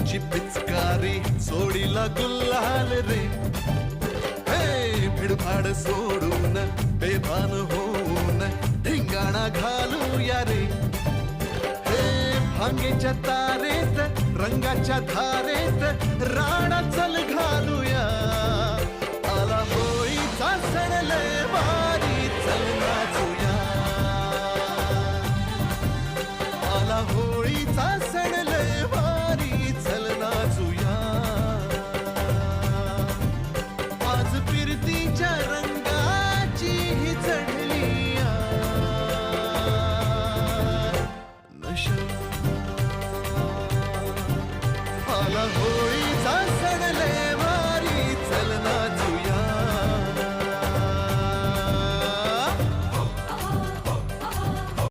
रंगाची पिचकारी सोडीला गुल्हाल रे. हे भिडभाड सोडून बेभान होऊन धिंगाणा घालूया रे. हे भांगेच्या तारेत रंगाच्या धारेत राणा चल घालूया. आला होळीचा सण लय भारी चल नाचूया. आला होळीचा सण लय भारी चल नाचूया. आज फिरतीच्या रंगाची ही चढली नशा. आला होळी